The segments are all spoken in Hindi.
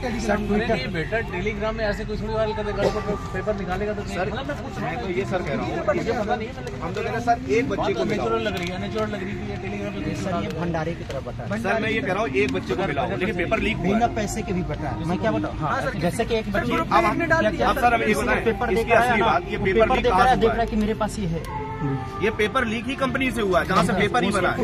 बेटा टेलीग्राम में ऐसे कुछ वायरल करेगा पेपर निकालेगा तो सर मैं तो ये सर कह रहा हूँ मुझे पता नहीं है, हम तो कह रहे हैं सर एक बच्चे को नेचुरल लग रही है टेलीग्राम में सर, ये भंडारे की तरफ बता सर मैं ये कह रहा हूँ एक बच्चे को मिला लेकिन पेपर लीक हुआ बिना पैसे के भी बता है। मैं क्या बताऊँ, जैसे कि एक बच्चे अब सर हमें ये बताएं पेपर इसकी असली बात, ये पेपर लीक कहाँ से देख हुआ रहा है है? कि मेरे पास ये है, ये पेपर लीक ही कंपनी से हुआ है जहाँ से पेपर ही बना है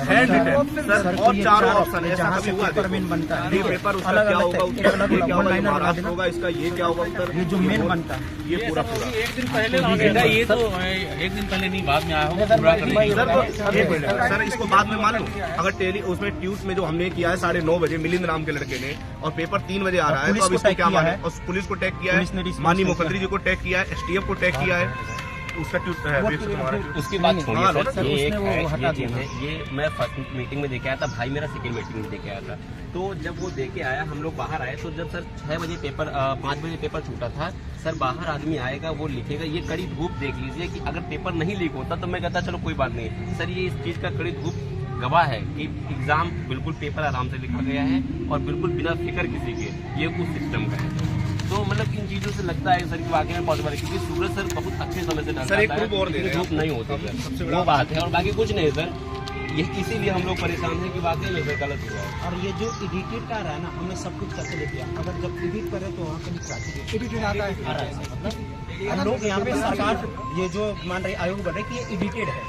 हैंड रिटन सर, और चारों ऑप्शन ऐसा कभी हुआ पेपरमेंट बनता है, ये पेपर उसका क्या होगा, उसका क्या होगा, ये महाराष्ट्र होगा, इसका ये क्या होगा उत्तर, ये जो मेन बनता है ये पूरा एक दिन पहले बेटा ये तो एक दिन पहले नहीं बाद में आया होगा पूरा करने। सर इसको बाद में मान लो अगर उसमें ट्यूट में जो हमने किया है 9:30 बजे मिलिंद नाम के लड़के ने और पेपर 3 बजे आ रहा है, तो अब इसको क्या माने, और पुलिस को टैग किया है, माननीय मुख्यमंत्री जी को टैग किया है, STF को टैग किया है, उसका उसकी बात छोड़िए सर, ये एक है, ये चीज है, ये मैं फर्स्ट मीटिंग में देखे आया था, भाई मेरा सेकंड मीटिंग में देखे आया था। तो जब वो देके आया हम लोग बाहर आए, तो जब सर 6 बजे पेपर 5 बजे पेपर छूटा था, सर बाहर आदमी आएगा वो लिखेगा, ये कड़ी धूप देख लीजिए कि अगर पेपर नहीं लीक होता तो मैं कहता चलो कोई बात नहीं सर, ये इस चीज का कड़ी धूप गवाह है कि एग्जाम बिल्कुल पेपर आराम से लिखा गया है और बिल्कुल बिना फिक्र किसी के, ये उस सिस्टम का है। तो मतलब इन चीजों से लगता है सर कि वाकई में पॉसिबल है, क्योंकि सूरज सर बहुत अच्छे समय से सर एक प्रूफ और दे रहे हैं, धूप नहीं होती सर, वो बात है और बाकी कुछ नहीं सर, ये इसीलिए हम लोग परेशान हैं कि वाकई में सर गलत हुआ है। और ये जो एडिटेड का रहा है ना, हमने सब कुछ करके ले लिया, अगर जब एडिट करे तो वहाँ पे लिखा एडिटेड आ रहा है मतलब हम लोग यहाँ पे सरकार ये जो मान रही आयोग बोल रहे कि ये एडिटेड है,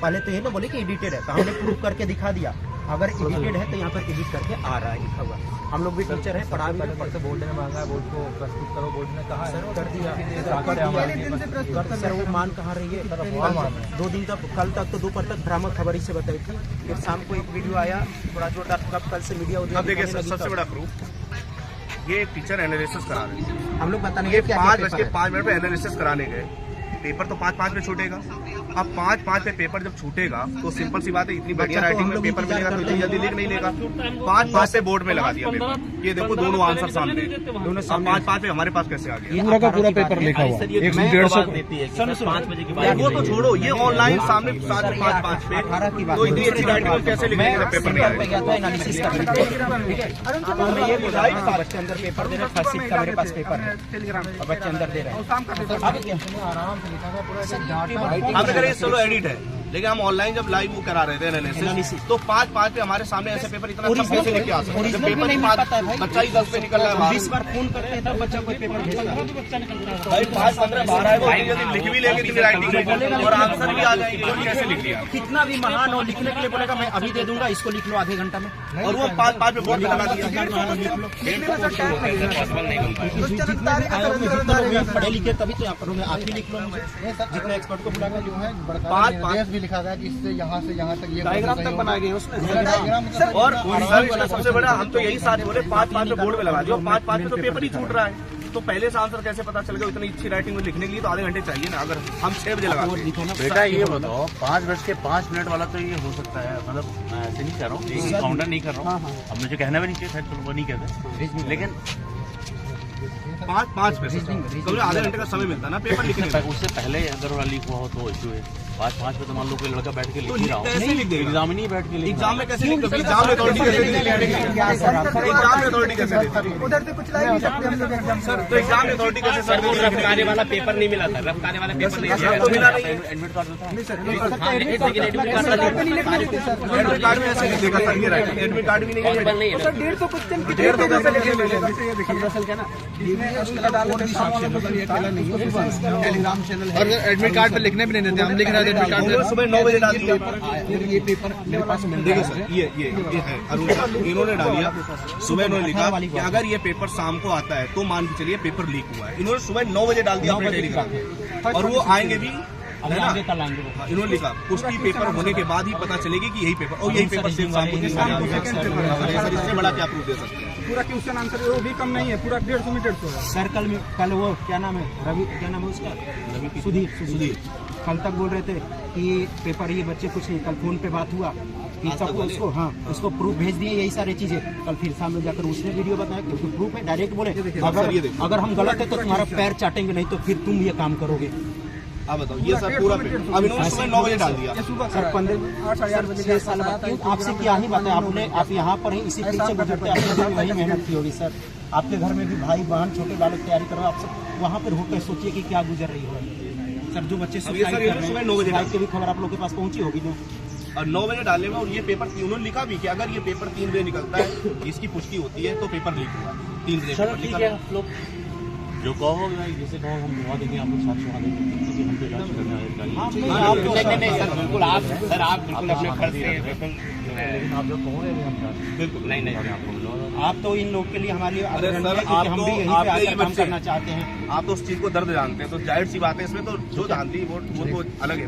पहले तो ये ना बोले कि एडिटेड है, तो हमने प्रूफ करके दिखा दिया, अगर एडिटेड है तो यहाँ पर एडिट करके आ रहा है लिखा हुआ। हम लोग भी टीचर है, पढ़ा भी पढ़ते, बोर्ड ने मांगा, बोर्ड को प्रस्तुत करो, बोर्ड ने कहा सर कर दिया सर, वो मान कहाँ रही है, 2 दिन तक, कल तक तो दोपहर तक भ्रामक खबर ही से बताई थी, फिर शाम को एक वीडियो आया थोड़ा जोरदार, कब कल से मीडिया। अब देखिए सबसे बड़ा प्रूफ, ये टीचर एनालिसिस करा रहे हैं, हम लोग बताने ये 5:05 पे एनालिसिस कराने गए, पेपर तो 5:05 पे छूटेगा, अब 5:05 पे पेपर जब छूटेगा तो सिंपल सी बात है, इतनी बढ़िया राइटिंग में पेपर मिलेगा तो इतनी जल्दी लिख नहीं लेगा, 5:05 पे बोर्ड में लगा दिया पेपर, ये देखो दोनों आंसर सामने, दोनों 5:05 पे हमारे पास कैसे आ गया, पूरा का पूरा पेपर लिखा हुआ 150 देती है 5 बजे के बाद, वो तो छोड़ो, ये ऑनलाइन सामने 5:05 पे, तो इतनी अच्छी राइटिंग में कैसे लिखने का पेपर नहीं आएगा। बच्चे अंदर पेपर दे रहे हैं, फर्स्ट शिफ्ट का मेरे पास पेपर है, बच्चे अंदर दे रहे हैं। अब अगर ये चलो एडिट है, लेकिन हम ऑनलाइन जब लाइव वो करा रहे थे एनालिसिस, तो 5:05 पे हमारे सामने ऐसे पेपर इतना सब कैसे लेके आ सकते हैं, पेपर बच्चा ही 10 पे निकल रहा है, 20 बार फोन करते हैं तब बच्चा कोई पेपर भेजता है, भाई 5-15 बार है, वो यदि लिख भी लेंगे इतनी राइटिंग और आंसर भी आ जाएंगे, कैसे लिख लिया, कितना भी महान हो लिखने के लिए बोलेगा मैं अभी दे दूंगा, इसको लिख लो आधे घंटा में, और वो 5:05 पे बोर्ड पे लगा दिया। पढ़े लिखे तभी तो आप ही लिख लो, जितने एक्सपर्ट को बुलाकर जो है 5:05 भी लिखा गया कि इससे यहाँ से यहाँ तक ये डायग्राम तक बनाए गए उसमें, और सबसे बड़ा हम तो यही साथ बोले 5:05 पे बोर्ड में लगा दिया, 5:05 पे तो पेपर ही छूट रहा है, तो पहले से आंसर कैसे पता चल गया, इतनी अच्छी राइटिंग में लिखने के लिए तो आधे घंटे चाहिए ना, अगर हम 6 बजे लगाते हैं। बेटा ये बताओ 5:05 वाला तो ये हो सकता है, मतलब मैं ऐसे नहीं कह रहा हूँ, काउंटर नहीं कर रहा हूँ, अब मुझे कहना भी नहीं चाहिए, शायद वो नहीं कहते, लेकिन 5:05 पे कभी आधे घंटे का समय मिलता है ना पेपर लिखने में, उससे पहले अगर लीक हुआ हो तो इश्यू है, 5:05 पे तो मान लो कोई लड़का बैठ के लिख ही रहा हो, कैसे लिख देगा, एग्जाम नहीं बैठ के एग्जाम में कैसे लिख, एग्जाम में अथॉरिटी कैसे एग्जाम में अथॉरिटी कैसे उधर से कुछ ला नहीं सकते हम लोग एग्जाम सर, तो एग्जाम में अथॉरिटी कैसे सर, वो रफ्तारे वाला पेपर नहीं मिला था, रफ्तारे वाला पेपर नहीं मिला, तो मिला नहीं, एडमिट कार्ड देता है, एडमिट कार्ड में ऐसे लिख देगा सर, ये राइटिंग एडमिट कार्ड भी नहीं है सर, 150 क्वेश्चन कितने टेलीग्राम चैनल और एडमिट कार्ड पे लिखने भी नहीं देते, हम लिख रहे थे एडमिट कार्ड सुबह 9 बजे डाल दिया, ये पेपर मेरे पास देखिए सर, ये है अरुण सर, इन्होंने डालिया, सुबह इन्होंने लिखा कि अगर ये पेपर शाम को आता है तो मान के चलिए पेपर लीक हुआ है, इन्होंने सुबह 9 बजे डाल दिया अपने टेलीग्राम, और वो आएंगे भी इन्होंने लिखा पुष्टि पेपर होने के बाद ही पता चलेगी कि यही पेपर, और यही पेपर सिर्फ शाम को इससे बड़ा क्या प्रूफ दे सकते हैं, पूरा क्वेश्चन आंसर वो भी कम नहीं है, पूरा 150 मीटर होगा सर। कल वो क्या नाम है, रवि क्या नाम है उसका, सुधीर कल तक बोल रहे थे कि पेपर ये बच्चे कुछ नहीं, कल फोन पे बात हुआ कि सबको उसको उसको प्रूफ भेज दिए, यही सारी चीजें, कल फिर सामने जाकर उसने वीडियो बताया क्योंकि प्रूफ है, डायरेक्ट बोले अगर हम गलत है तो तुम्हारा पैर चाटेंगे, नहीं तो फिर तुम ये काम करोगे। आप बताओ, ये सर पूरा अब इन्होंने सुबह 9 बजे डाल दिया। सर 8 बजे 6 साल बाद आपसे क्या ही बात है, आपने आप यहाँ पर ही इसी फील्ड से गुजरते, आपने भी वही मेहनत की होगी सर। आपके घर में भी भाई बहन छोटे बालक तैयारी करो, आप सब वहाँ पर होकर सोचिए कि क्या गुजर रही हो सर। जो बच्चे सुबह 9 बजे की भी खबर आप लोगों के पास पहुँची होगी जो, और 9 बजे डालने में, और ये पेपर उन्होंने लिखा भी कि अगर ये पेपर 3 बजे निकलता है, इसकी पुष्टि होती है तो पेपर लीक हुआ। 3 बजे पेपर ठीक निकला। है, आप लोग जो कहो जैसे कहो हम दिखा देंगे, आप लोग साक्ष्य वहाँ देंगे क्योंकि हम पे इलाज करना है। नहीं सर बिल्कुल, आप बिल्कुल अपने फर्ज से बिल्कुल, लेकिन आप जो कहोगे हम बिल्कुल नहीं आपको आप तो इन लोग के लिए हमारे लिए अरे आदरणीय सर, है, क्योंकि आप हम तो- भी यहीं आप पे तो आकर यही काम बच्चे- करना चाहते हैं। आप तो उस चीज को दर्द जानते हैं, तो जाहिर सी बात है, इसमें तो जो जानती है वो तो अलग है।